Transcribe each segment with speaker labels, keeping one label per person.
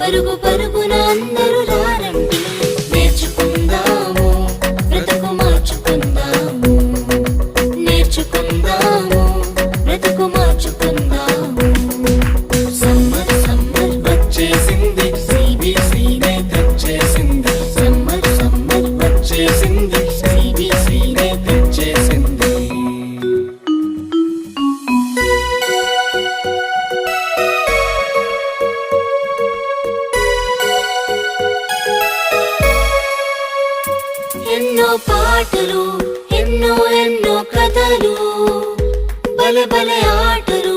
Speaker 1: పరుగు పరుగున అందరూ రారండి, నేర్చుకుందాము బ్రతుకు మార్చుకుందాము, నేర్చుకుందాము బ్రతుకు మార్చుకుందాము. సమ్మర్ సమ్మర్ వచ్చేసింది, సిబిసినే తెచ్చేసింది. సమ్మర్ సమ్మర్ వచ్చేసింది, సిబిసినే తెచ్చేసింది. ఎన్నో పాటలు, ఎన్నో ఎన్నో కథలు, బలె బలె ఆటలు,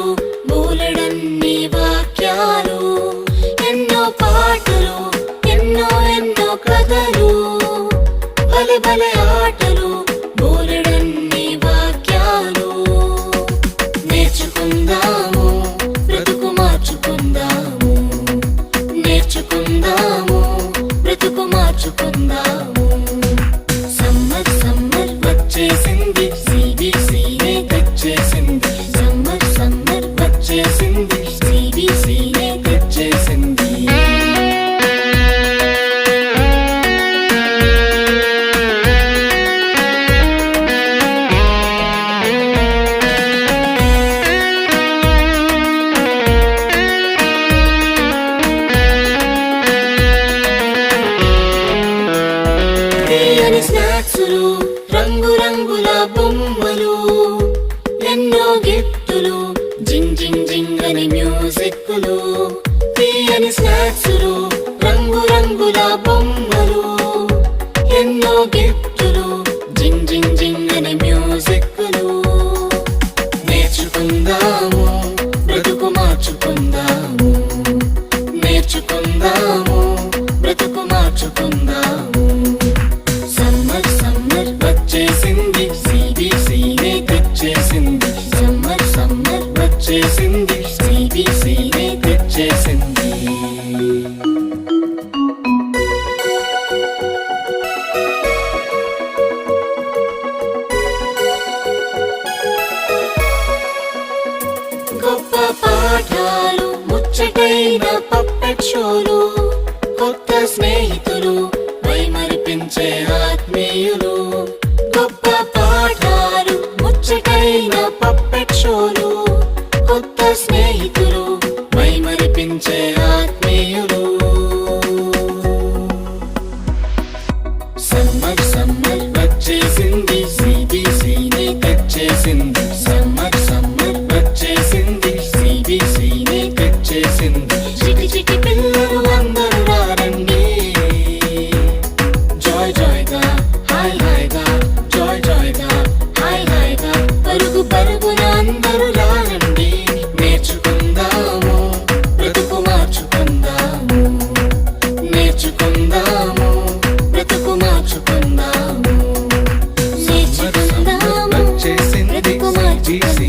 Speaker 1: బోలెడన్ని వాక్యాలు. ఎన్నో పాటలు, ఎన్నో ఎన్నో కథలు, బలె బలె ఆటలు, బోలెడన్ని వాక్యాలు. నేర్చుకుందాము బ్రతుకు మార్చుకుందాము, నేర్చుకుందాము బ్రతుకు మార్చుకుందాము. సమ్మర్ సమ్మర్ వచ్చేసింది, సిబిసినే తెచ్చేసింది. సమ్మర్ సమ్మర్ వచ్చేసింది, సిబిసినే తెచ్చేసింది. తీయని స్నాక్సులు, రంగు రంగుల బొమ్మలు, ఎన్నో గిఫ్టులు, జింగ్ జింగ్ జింగ్ అని మ్యూజిక్లు. తీయని స్నాక్సులు, రంగు రంగుల బొమ్మలు, ఎన్నో గిఫ్టులు, జింగ్ జింగ్ జింగ్ అని మ్యూజిక్లు. నేర్చుకుందాము బ్రతుకు మార్చుకుందాము, నేర్చుకుందాము బ్రతుకు మార్చుకుందాము. సమ్మర్ సమ్మర్ వచ్చేసింది, సిబిసినే తెచ్చేసింది. సమ్మర్ సమ్మర్ వచ్చేసింది, సిబిసినే తెచ్చేసింది. గొప్ప పాఠాలు, ముచ్చటైన పప్పెట్ షోలు, కొత్త స్నేహితులు, మైమరిపించే ఆత్మీయులు. గొప్ప పాఠాలు, ముచ్చటైన పప్పెట్ షోలు, కొత్త స్నేహితులు, మైమరిపించే ఆత్మీయులు. సమ్మర్ సమ్మర్ వచ్చేసింది, సిబిసినే తెచ్చేసింది. సమ్మర్ సమ్మర్ వచ్చేసింది, సిబిసినే తెచ్చేసింది. చిటి చిటి పిల్లలు అందరూ రారండి, జాయ్ జాయ్గా హాయ్ హాయ్గా, జాయ్ జాయ్గా హాయ్ హాయ్గా. పరుగు పరుగున అందరూ రారండి, నేర్చుకుందాము బ్రతుకు మార్చుకుందాము, నేర్చుకుందాము బ్రతుకు మార్చుకుందాము. నేర్చుకుందాము బ్రతుకు మార్చుకుందాము.